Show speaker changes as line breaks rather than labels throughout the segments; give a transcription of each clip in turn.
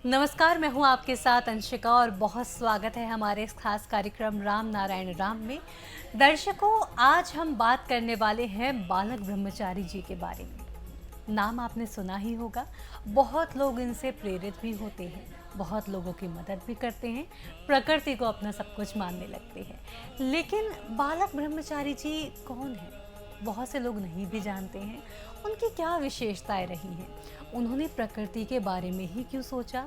नमस्कार, मैं हूं आपके साथ अंशिका और बहुत स्वागत है हमारे इस खास कार्यक्रम राम नारायण राम में। दर्शकों, आज हम बात करने वाले हैं बालक ब्रह्मचारी जी के बारे में। नाम आपने सुना ही होगा। बहुत लोग इनसे प्रेरित भी होते हैं, बहुत लोगों की मदद भी करते हैं, प्रकृति को अपना सब कुछ मानने लगते हैं। लेकिन बालक ब्रह्मचारी जी कौन है? बहुत से लोग नहीं भी जानते हैं उनकी क्या विशेषताएं रही हैं। उन्होंने प्रकृति के बारे में ही क्यों सोचा,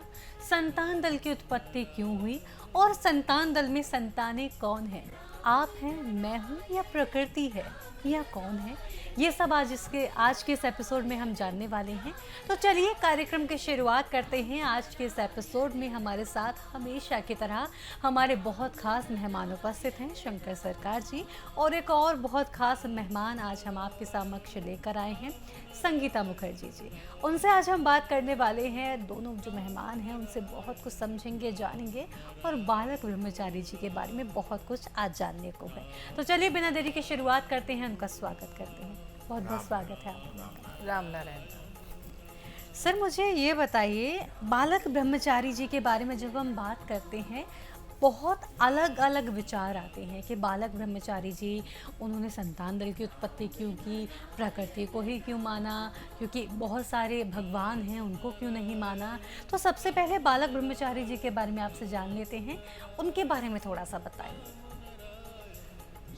संतान दल की उत्पत्ति क्यों हुई और संतान दल में संतानें कौन हैं? आप हैं, मैं हूँ या प्रकृति है या कौन है? ये सब आज के इस एपिसोड में हम जानने वाले हैं। तो चलिए कार्यक्रम की शुरुआत करते हैं। आज के इस एपिसोड में हमारे साथ हमेशा की तरह हमारे बहुत खास मेहमान उपस्थित हैं, शंकर सरकार जी, और एक और बहुत खास मेहमान आज हम आपके समक्ष लेकर आए हैं, संगीता मुखर्जी जी। उनसे आज हम बात करने वाले हैं। दोनों जो मेहमान हैं उनसे बहुत कुछ समझेंगे, जानेंगे और बालक ब्रह्मचारी जी के बारे में बहुत कुछ आज जानने को है। तो चलिए बिना देरी के शुरुआत करते हैं, उनका स्वागत करते हैं। बहुत बहुत स्वागत है आपका।
राम नारायण।
सर, मुझे ये बताइए, बालक ब्रह्मचारी जी के बारे में जब हम बात करते हैं बहुत अलग अलग विचार आते हैं कि बालक ब्रह्मचारी जी उन्होंने संतान दल की उत्पत्ति क्यों की, प्रकृति को ही क्यों माना, क्योंकि बहुत सारे भगवान हैं उनको क्यों नहीं माना। तो सबसे पहले बालक ब्रह्मचारी जी के बारे में आपसे जान लेते हैं, उनके बारे में थोड़ा सा बताइए।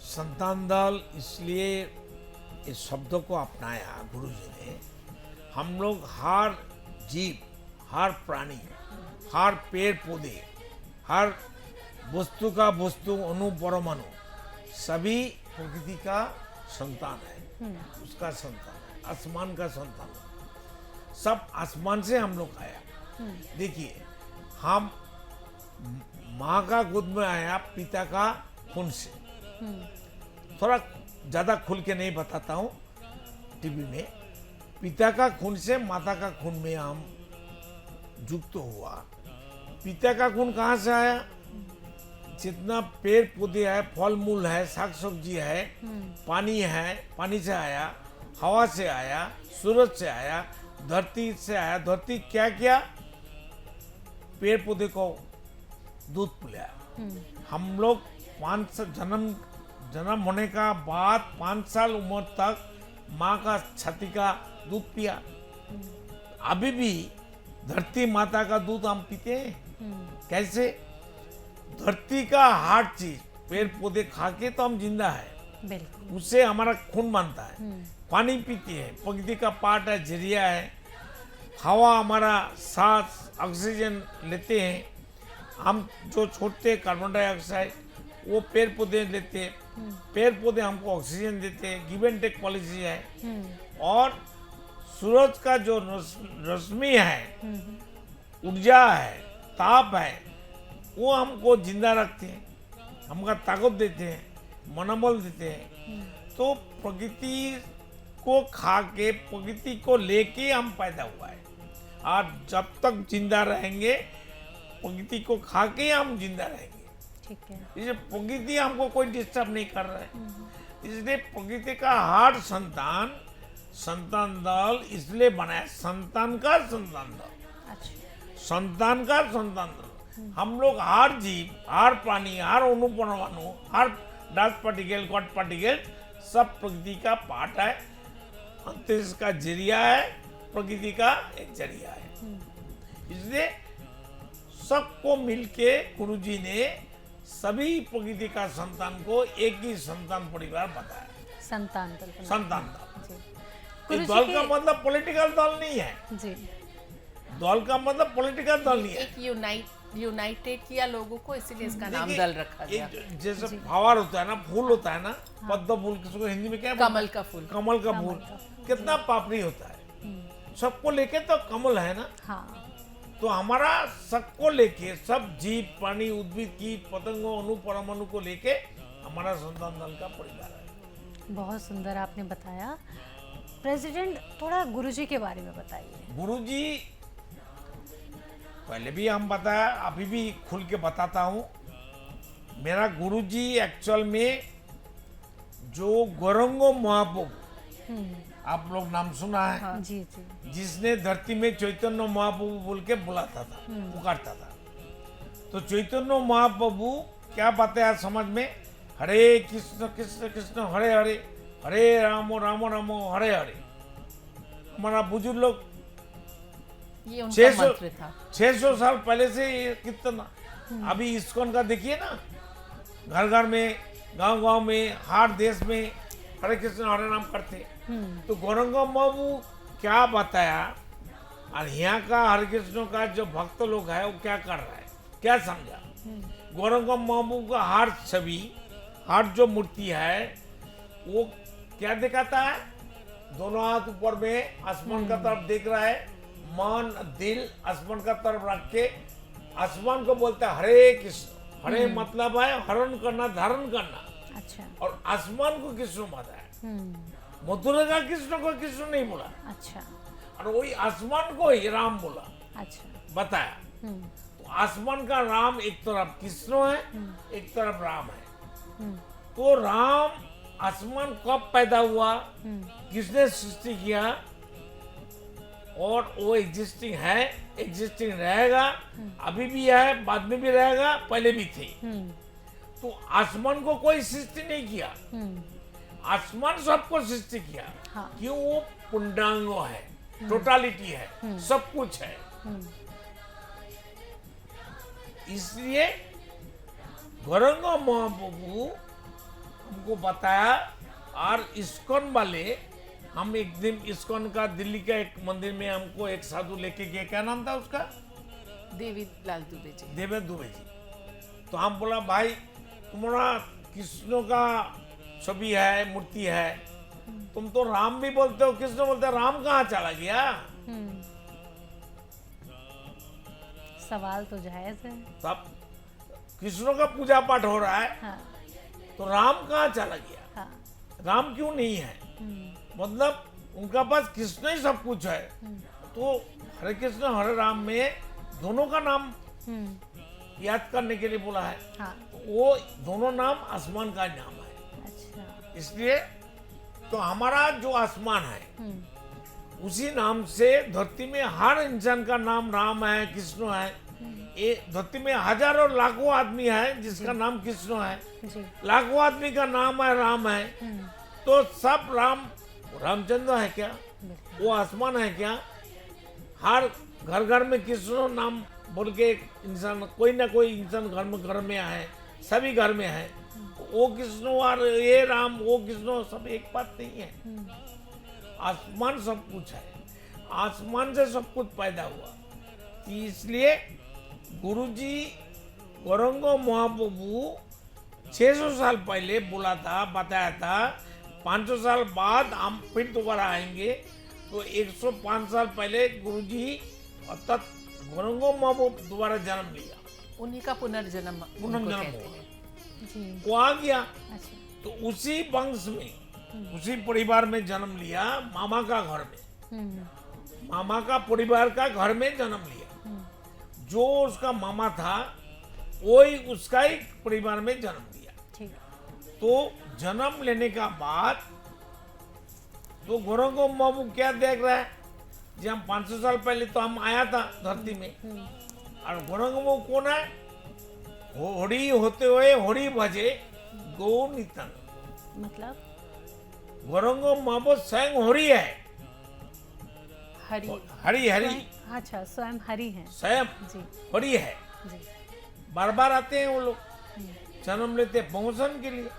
संतान दल इसलिए इस शब्द को अपनाया गुरु जी ने। हम लोग हर जीव, हर प्राणी, हर पेड़ पौधे, हर वस्तु का वस्तु, अणु परमाणु सभी प्रकृति का संतान है, उसका संतान है, आसमान का संतान है। सब आसमान से हम लोग आया। देखिए, हम माँ का गोद में आया पिता का खून से। थोड़ा ज्यादा खुल के नहीं बताता हूँ टीवी में। पिता का खून से माता का खून में हम युक्त हुआ। पिता का खून कहाँ से आया? जितना पेड़ पौधे है, फल मूल है, साग सब्जी है, पानी है, पानी से आया, हवा से आया, सूरज से आया, धरती से आया। धरती क्या किया? पेड़ पौधे को दूध पिलाया। हम लोग 5 जन्म होने का बाद 5 साल उम्र तक माँ का छाती का दूध पिया। अभी भी धरती माता का दूध हम पीते हैं। कैसे? धरती का हर चीज, पेड़ पौधे खा के तो हम जिंदा है, उससे हमारा खून बनता है। पानी पीते हैं, प्रकृति का पार्ट है, जरिया है। हवा हमारा सांस, ऑक्सीजन लेते हैं। हम जो छोड़ते कार्बन डाइऑक्साइड वो पेड़ पौधे लेते हैं। पेड़ पौधे हमको ऑक्सीजन देते हैं। गिव एंड टेक पॉलिसी है। और सूरज का जो रोशनी है, ऊर्जा है, ताप है, वो हमको जिंदा रखते हैं, हमको ताकत देते हैं, मनोबल देते हैं। तो प्रकृति को खा के, प्रकृति को लेके हम पैदा हुआ है और जब तक जिंदा रहेंगे प्रकृति को खा के हम जिंदा रहेंगे।
ठीक है।
इसलिए प्रकृति हमको कोई डिस्टर्ब नहीं कर रहा है। इसलिए प्रकृति का हर संतान संतान दल इसलिए बनाया, संतान का संतान दल।
अच्छा।
संतान का संतान दल। हम लोग हर जीव, हर प्राणी, हर अणु परमाणु, हर डस्ट पार्टिकल, गॉड पार्टिकल सब प्रकृति का पार्ट है। अंतरिक्ष का जरिया है, प्रकृति का एक जरिया है। इसलिए सबको मिलके गुरुजी ने सभी प्रकृति का संतान को एक ही संतान परिवार बताया।
संतान दल।
संतान दल। इस दल का मतलब पॉलिटिकल दल नहीं है
जी।
दल का मतलब पॉलिटिकल दल नहीं है।
एक यूनाइटेड किया लोगों को, इसीलिए इसका नाम दल रखा गया।
जैसे फ्लावर होता है ना, फूल होता है ना, पद्म फूल, किसको हिंदी में क्या बोलते हैं?
कमल का फूल।
कमल का फूल कितना पापड़ी होता है, सबको लेके तो कमल है ना।
हाँ।
तो हमारा सबको लेके, सब जीव, प्राणी, उद्भिद, कीट, पतंगों, अणु परमाणु को लेके हमारा संतान दल का परिवार है।
बहुत सुंदर आपने बताया। प्रेसिडेंट, थोड़ा गुरुजी के बारे में बताइए।
गुरुजी पहले भी हम बताया, अभी भी खुल के बताता हूँ। मेरा गुरुजी एक्चुअल में जो गौरंगो महाप्रभु,
हम्म,
आप लोग नाम सुना है,
जी जी।
जिसने धरती में चैतन्य महाप्रभु बोल के बुलाता था, पुकारता था। तो चैतन्य महाप्रभु क्या बताया समझ में, हरे कृष्ण कृष्ण कृष्ण हरे हरे, हरे रामो रामो रामो हरे हरे। हमारा बुजुर्ग लोग
ये उनका
600
मंत्र था।
600 साल पहले से ये कितना, अभी इस्कॉन का देखिए ना, घर घर में, गांव गांव में, हर देश में हरे कृष्ण हरे राम करते। तो गौरंगा बाबू क्या बताया, और यहाँ का हरे कृष्ण का जो भक्त लोग है वो क्या कर रहा है, क्या समझा। गौरंगा बाबू का हर छवि, हर जो मूर्ति है वो क्या दिखाता है, दोनों हाथ ऊपर में आसमान का तरफ देख रहा है, मन दिल आसमान का तरफ रख के आसमान को बोलता है हरे कृष्ण। हरे मतलब है हरण करना, धारण करना,
अच्छा।
और आसमान को कृष्ण बताया।
हम्म,
मथुरा का कृष्ण को कृष्ण नहीं बोला,
अच्छा
और वही आसमान को ही राम बोला,
अच्छा।
बताया।
हम्म,
तो आसमान का राम एक तरफ कृष्ण है, एक तरफ राम है।
हम्म,
तो राम आसमान कब पैदा हुआ, किसने सृष्टि किया, और वो एग्जिस्टिंग है, एग्जिस्टिंग रहेगा, अभी भी है, बाद में भी रहेगा, पहले भी थे।
हम्म,
तो आसमान को कोई सृष्टि नहीं किया,
हम्म,
आसमान सबको सृष्टि किया।
हाँ।
क्यों, वो पूर्णांगो है, टोटालिटी है, सब कुछ है। इसलिए गौरंगा महाप्रभु हमको बताया। और इस्कॉन वाले, हम एक दिन इस्कॉन का दिल्ली का एक मंदिर में हमको एक साधु लेके गए, क्या नाम था उसका,
देवी लाल दुबे जी।
देवेंद्र दुबे जी। तो हम बोला भाई तुम्हारा कृष्ण का छवि है, मूर्ति है, तुम तो राम भी बोलते हो, कृष्ण बोलते हो, राम कहाँ चला गया।
हम्म। सवाल तो जायज है।
तब कृष्ण का पूजा पाठ हो रहा है,
हाँ
तो राम कहाँ चला गया,
हाँ।
राम क्यों नहीं है। मतलब उनका पास कृष्ण ही सब कुछ है। तो हरे कृष्ण हरे राम में दोनों का नाम याद करने के लिए बोला है।
हाँ।
वो दोनों नाम आसमान का नाम है,
अच्छा।
इसलिए तो हमारा जो आसमान है उसी नाम से धरती में हर इंसान का नाम राम है, कृष्ण है। ये धरती में हजारों लाखों आदमी है जिसका नाम कृष्ण है,
जी।
लाखों आदमी का नाम है राम है। तो सब राम, रामचंद्र है क्या, वो आसमान है क्या। हर घर घर में कृष्ण नाम बोल के एक इंसान, कोई ना कोई इंसान घर में है, सभी घर में है। वो कृष्ण और ये राम, वो कृष्ण, सब एक बात नहीं है। आसमान सब कुछ है, आसमान से सब कुछ पैदा हुआ। इसलिए गुरुजी गौरंगो महाप्रभु 600 साल पहले बोला था, बताया था 500 साल बाद हम फिर दोबारा आएंगे। तो 105 साल पहले गुरुजी अर्थात गौरंगो महाप्रभु दोबारा जन्म लिया,
उन्हीं का पुनर्जन्म उनको
पुनर्जन्म
कहते
हुआ,
हैं।
जी।
वो आ गया।
अच्छा।
तो उसी वंश में, उसी परिवार में जन्म लिया, मामा का घर में, मामा का परिवार का घर में जन्म लिया। जो उसका मामा था वही उसका ही परिवार में जन्म लिया।
ठीक।
तो जन्म लेने का बाद तो गौरंगो बाबू क्या देख रहा है, जब हम 500 साल पहले तो हम आया था धरती में, और गौरंगो बाबू कौन है, होड़ी होते हुए होड़ी भजे गौ नितन।
मतलब
गौरंगो बाबू स्वयं होड़ी है,
हरि
हरी हरी
स्वयं- अच्छा, स्वयं हरि हैं।
स्वयं
जी
होड़ी है।
जी।
बार बार आते हैं वो लोग, जन्म लेते हैं प्रमोशन के लिए।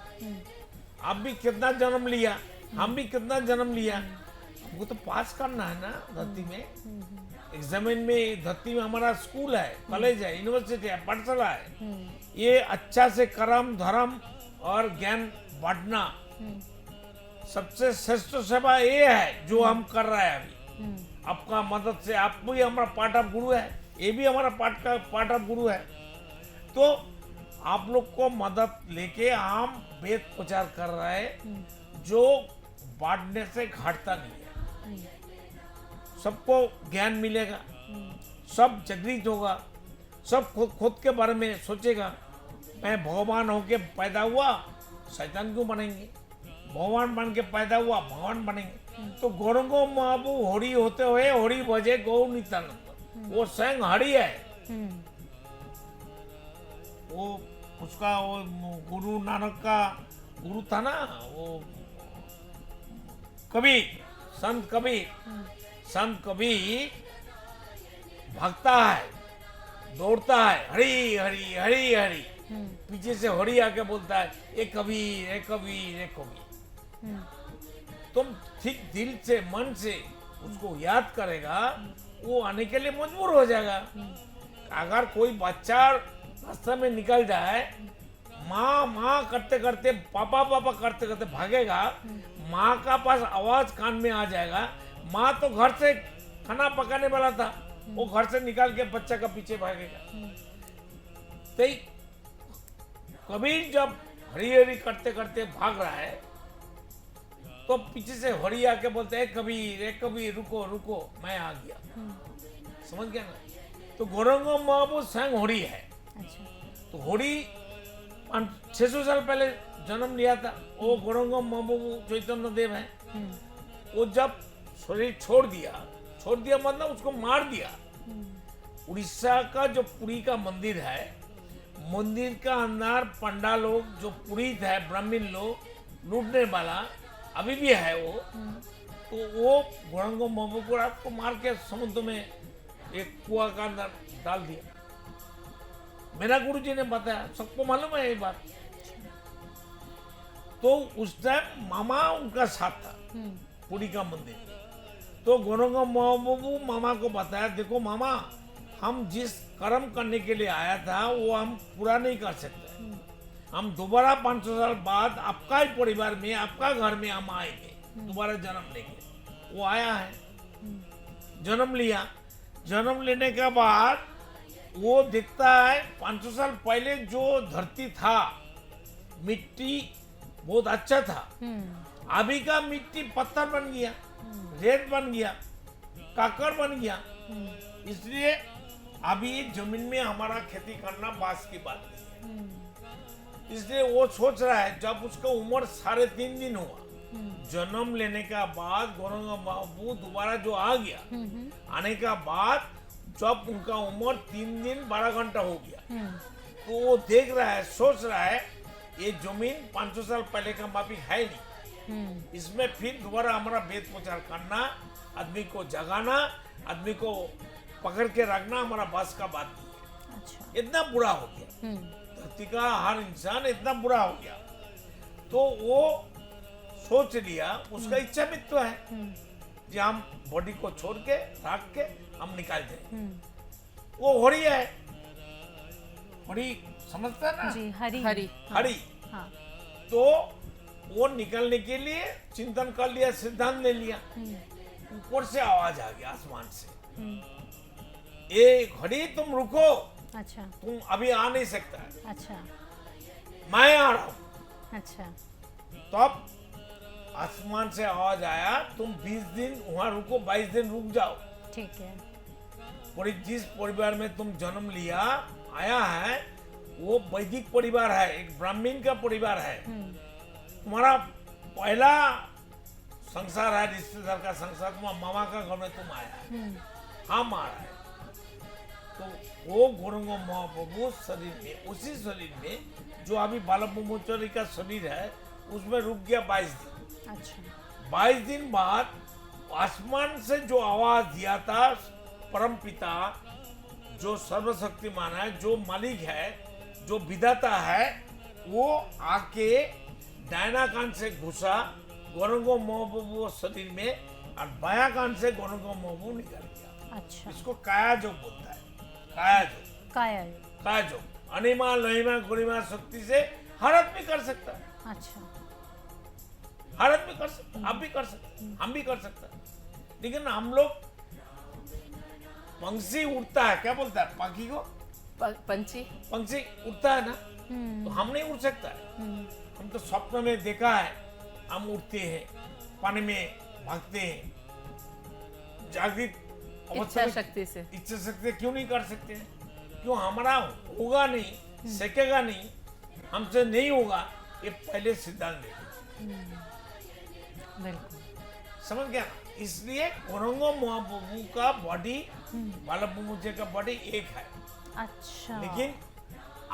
आप भी कितना जन्म लिया, हम भी कितना जन्म लिया, हमको तो पास करना है ना धरती में। एग्जामिन में धरती में हमारा स्कूल है, कॉलेज है, यूनिवर्सिटी है, पाठशाला है। ये अच्छा से कर्म धर्म और ज्ञान बांटना सबसे श्रेष्ठ सेवा ये है जो हम कर रहे हैं अभी। आपका मदद से, आप भी हमारा पार्ट ऑफ गुरु है, ये भी हमारा पार्ट ऑफ गुरु है। तो आप लोग को मदद लेके हम वेद प्रचार कर रहे हैं, जो बांटने से घटता नहीं है। सबको ज्ञान मिलेगा, सब जागृत होगा, सब खुद के बारे में सोचेगा। मैं भगवान होके पैदा हुआ, शैतान क्यों बनेंगे। भगवान बन के पैदा हुआ, भगवान बनेंगे। तो गौरंगो महाबू होरी होते हुए होरी बजे गौ नित्यानंद, वो स्वयं हरि है।
हम्म,
वो उसका वो गुरु नानक का गुरु था ना, वो कबीर, संत कबीर। संत कबीर भागता है, दौड़ता है, हरी हरी हरी हरी, पीछे से हरी आके बोलता है ए कबीर ए कबीर ए कबीर। तुम ठीक दिल से मन से उसको याद करेगा, वो आने के लिए मजबूर हो जाएगा। अगर कोई बच्चा रास्ते में निकल जाए, माँ माँ करते करते, पापा पापा करते करते भागेगा, माँ का पास आवाज कान में आ जाएगा, माँ तो घर से खाना पकाने वाला था, वो घर से निकाल के बच्चा का पीछे भागेगा। तो कबीर जब हरी हरी करते करते भाग रहा है, तो पीछे से हरी आके बोलते हैं ए कबीर रुको रुको, मैं आ गया। समझ गया ना? तो गौरंगो महाबू स्वयं होरी है।
अच्छा।
तो होरी 600 साल पहले जन्म लिया था। वो गौरंगो महाबू चैतन्य देव है। वो जब शरीर छोड़ दिया मतलब उसको मार दिया। उड़ीसा का जो पुरी का मंदिर है, मंदिर का अंदर पंडा लोग जो पुरीत है, ब्राह्मण लोग लूटने वाला अभी भी है वो। तो वो गौरंगो महाबू को रात को मार के समुद्र में एक कुआं का अंदर डाल दिया। मेरा गुरुजी ने बताया, सबको मालूम है ये बात। तो उस टाइम मामा उनका साथ था पुरी का मंदिर। तो गौरंगो महाबू मामा को बताया, देखो मामा, हम जिस कर्म करने के लिए आया था वो हम पूरा नहीं कर सकते। हम दोबारा 500 साल बाद आपका ही परिवार में, आपका घर में हम आएंगे, दोबारा जन्म लेंगे। वो आया है, जन्म लिया। जन्म लेने के बाद वो देखता है 500 साल पहले जो धरती था, मिट्टी बहुत अच्छा था। अभी का मिट्टी पत्थर बन गया, रेत बन गया, काकर बन गया। इसलिए अभी जमीन में हमारा खेती करना बास की बात नहीं है। इसलिए वो सोच रहा है, जब उसका उम्र 3.5 दिन हुआ, जन्म लेने का बाद गौरंगो महाबू दोबारा जो आ गया, आने का बाद जब उनका उम्र 3 दिन 12 घंटा हो गया, तो वो देख रहा है, सोच रहा है, ये जमीन 500 साल पहले का माफी है नहीं। इसमें फिर दोबारा हमारा वेद प्रचार करना, आदमी को जगाना, आदमी को पकड़ के रखना हमारा बस का बात नहीं है।
अच्छा।
इतना बुरा हो गया, धरती का हर इंसान इतना बुरा हो गया। तो वो सोच लिया, उसका इच्छा मृत्यु है कि हम बॉडी को छोड़ के रख के हम निकाल जाए। वो होरी है, होरी समझता है ना?
जी, हरी
हरी।
हरी।
हाँ।
तो वो निकलने के लिए चिंतन कर लिया, सिद्धांत ले लिया। ऊपर से आवाज आ गया आसमान से, ए हरी तुम रुको,
अच्छा
तुम अभी आ नहीं सकता है,
अच्छा
मैं आ रहा हूं।
अच्छा।
तब आसमान से आवाज आया, तुम 20 दिन वहां रुको, 22 दिन रुक जाओ।
ठीक है।
और जिस परिवार में तुम जन्म लिया आया है, वो वैदिक परिवार है, एक ब्राह्मण का परिवार है। तुम्हारा पहला संसार है, रिश्तेदार का संसार, तुम्हारा मामा का घर में तुम आया है, हम आ रहे हैं। तो वो गौरंगो महाबू शरीर में, उसी शरीर में जो अभी बालक ब्रह्मचारी का शरीर है, उसमें रुक गया 22 दिन।
अच्छा।
22 दिन बाद आसमान से जो आवाज दिया था, परम पिता जो सर्वशक्तिमान है, जो मालिक है, जो विधाता है, वो आके दाहिना कान से घुसा गौरंगो महाबू शरीर में, और बाया कान से गौरंगो महाबू निकल गया।
अच्छा।
इसको काया योग बोलता है, काया योग।
काया।
काया योग अनिमा लहिमा गुणिमा शक्ति से हर आदमी कर सकता है,
अच्छा।
हर आदमी कर सकता है, आप भी कर सकते हैं, हम भी कर सकते हैं। लेकिन हम लोग, पंछी उड़ता है, क्या बोलता है पाखी को,
पंछी
पंछी उड़ता है ना, तो हम नहीं उड़ सकता है। हम तो स्वप्न में देखा है, हम उड़ते हैं, पानी में भागते हैं, जागृत
इच्छा शक्ति से।
इच्छा शक्ति क्यों नहीं कर सकते हैं? क्यों हमारा होगा नहीं, सकेगा नहीं, हमसे नहीं होगा, ये पहले सिद्धांत देखो।
बिल्कुल।
समझ गया ना? इसलिए गोरंगो महाप्रभु का बॉडी बालक ब्रह्मचारी का बॉडी एक है,
अच्छा।
लेकिन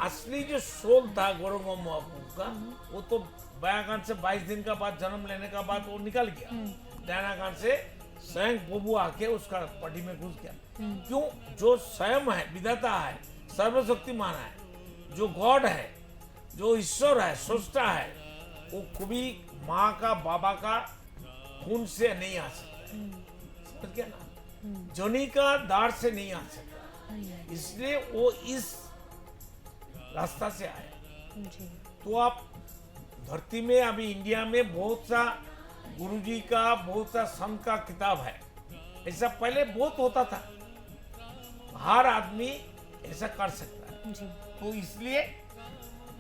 असली जो सोल था गोरंगो महाप्रभु का वो तो बयाकांड से 22 दिन का बाद जन्म लेने का बाद वो निकल गया। दयानाकांड से स्वयं प्रभु आके उसका बॉडी में घुस गया। क्यों? जो स्वयं है, विधाता है, सर्वशक्तिमान है, जो गॉड है, जो ईश्वर है, सृष्टा है, वो कभी माँ का बाबा का खून से नहीं आ सकता। समझ गया ना? जोनी का दार से नहीं आ सकता, इसलिए वो इस रास्ता से आया।
जी।
तो आप धरती में अभी इंडिया में बहुत सा गुरुजी का, बहुत सा संत का किताब है। ऐसा पहले बहुत होता था, हर आदमी ऐसा कर सकता है।
जी।
तो इसलिए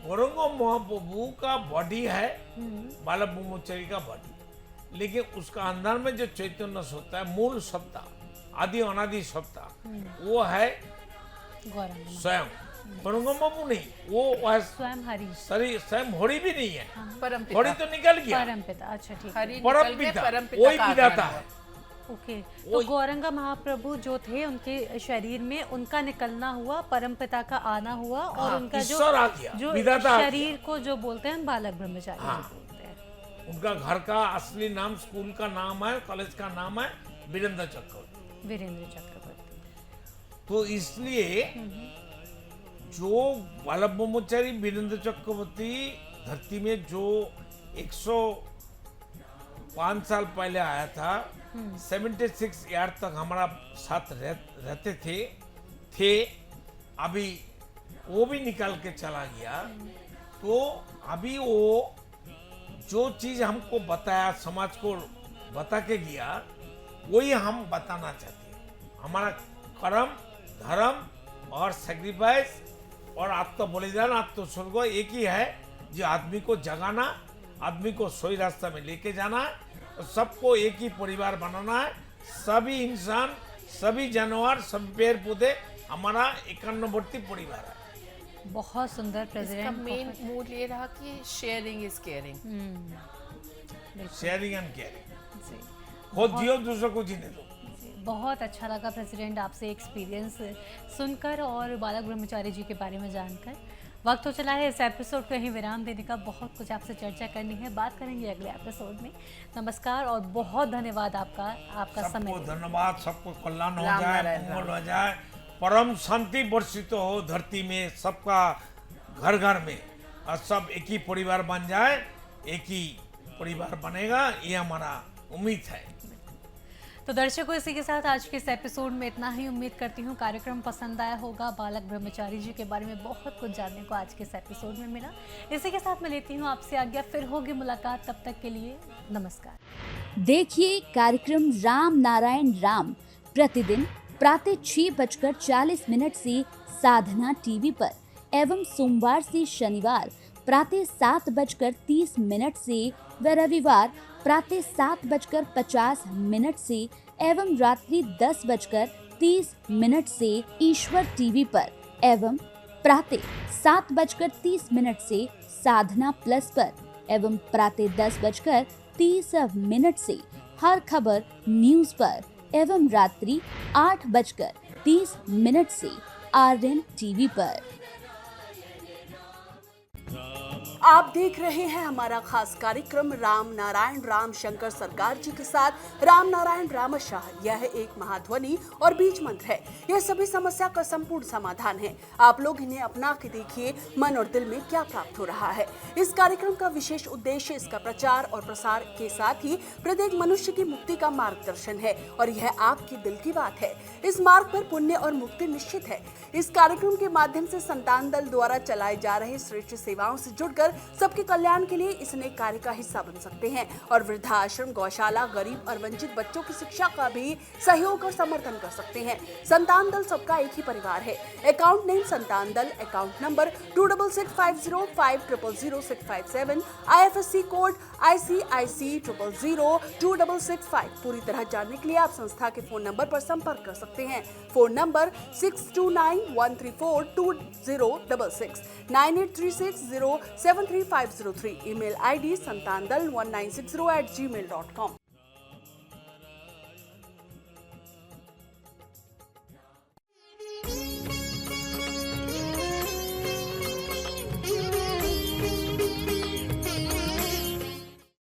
गोरंगो महाप्रभु का बॉडी है बालक ब्रह्मचारी का बॉडी, लेकिन उसका अंदर में जो चैतन्य सत्ता है, मूल सत्ता, आदि अनादि सत्ता, वो है
गौरंग
स्वयं। गोरंगो महाप्रभु नहीं, वो है
स्वयं हरि,
स्वयं होरी भी नहीं है,
परमपिता।
होरी तो निकल गया,
परम पिता। अच्छा, ठीक है।
हरि
परम
निकल के
पिता,
परमपिता
वही
का
विधाता
आधार
है।
हुआ।
ओके, तो गौरंगा महाप्रभु जो थे उनके शरीर में उनका निकलना हुआ, परमपिता का आना हुआ, और
हाँ,
उनका
ईश्वर आ गया,
जो
विधाता आ गया।
शरीर को जो बोलते हैं बालक ब्रह्मचारी
हाँ।
जो बोलते हैं।
उनका घर का असली नाम, स्कूल का नाम है, कॉलेज का नाम है वीरेंद्र चक्रवर्ती।
वीरेंद्र चक्रवर्ती।
तो इसलिए जो बालक ब्रह्मचारी वीरेंद्र चक्रवर्ती धरती में जो 105 साल पहले आया था, 76 ईयर तक हमारा साथ रहते थे। अभी वो भी निकल के चला गया। तो अभी वो जो चीज हमको बताया, समाज को बता के गया, वही हम बताना चाहते हैं। हमारा कर्म, धर्म और सेक्रीफाइस और आत्म बलिदान, आत्म स्वर्ग एक ही है, जो आदमी को जगाना, आदमी को सही रास्ता में लेके जाना, और सबको एक ही परिवार बनाना है। सभी इंसान, सभी जानवर, सभी पेड़ पौधे हमारा एकान्नवर्ती परिवार है।
बहुत सुंदर
इसका
प्रेसिडेंट।
मेन मूल ये रहा कि sharing is caring.
Sharing and caring,
जी।
खुद जियो, दूसरों को जीने दो।
बहुत अच्छा लगा प्रेसिडेंट आपसे एक्सपीरियंस सुनकर और बालक ब्रह्मचारी जी के बारे में जानकर। वक्त हो चला है इस एपिसोड को यहीं विराम देने का। बहुत कुछ आपसे चर्चा करनी है, बात करेंगे अगले एपिसोड में। नमस्कार और बहुत धन्यवाद आपका समय
सबको
देने के लिए।
धन्यवाद, सबको कल्याण हो
राम
जाए,
नारायण
मंगल हो जाए, परम शांति वर्षित हो धरती में, सबका घर घर में, और सब एक ही परिवार बन जाए, एक ही परिवार बनेगा, ये हमारा उम्मीद है।
तो दर्शकों, इसी के साथ आज के इस एपिसोड में इतना ही। उम्मीद करती हूँ कार्यक्रम पसंद आया होगा। बालक ब्रह्मचारी जी के बारे में बहुत कुछ जानने को आज के इस एपिसोड में मिला। इसी के साथ मैं लेती हूँ आपसे आज्ञा, फिर होगी मुलाकात, तब तक के लिए नमस्कार।
देखिए कार्यक्रम राम नारायण राम प्रतिदिन प्रातः 6:40 से साधना टीवी पर, एवं सोमवार से शनिवार प्रातः 7:30 से व रविवार प्रातः 7:50 से एवं रात्रि 10:30 से ईश्वर टीवी पर, एवं प्रातः 7:30 से साधना प्लस पर, एवं प्रातः 10:30 से हर खबर न्यूज पर, एवं रात्रि 8:30 से आर्यन टीवी पर।
आप देख रहे हैं हमारा खास कार्यक्रम राम नारायण राम शंकर सरकार जी के साथ राम नारायण रामशाह। यह एक महाध्वनि और बीज मंत्र है। यह सभी समस्या का संपूर्ण समाधान है। आप लोग इन्हें अपना के देखिए, मन और दिल में क्या प्राप्त हो रहा है। इस कार्यक्रम का विशेष उद्देश्य इसका प्रचार और प्रसार के साथ ही प्रत्येक मनुष्य की मुक्ति का मार्गदर्शन है, और यह आपकी दिल की बात है। इस मार्ग पर पुण्य और मुक्ति निश्चित है। इस कार्यक्रम के माध्यम से संतान दल द्वारा चलाए जा रहे श्रेष्ठ सेवाओं से जुड़कर सबके कल्याण के लिए इस नए कार्य का हिस्सा बन सकते हैं, और वृद्धाश्रम, गौशाला, गरीब और वंचित बच्चों की शिक्षा का भी सहयोग और समर्थन कर सकते हैं। संतान दल सबका एक ही परिवार है। अकाउंट नेम संतान दल, account number 266505000657, IFSC code ICIC 000265। पूरी तरह जानने के लिए आप संस्था के फोन नंबर पर संपर्क कर सकते हैं। Phone number 6291342066, 983607 713-503, email ID santandal1960@gmail.com।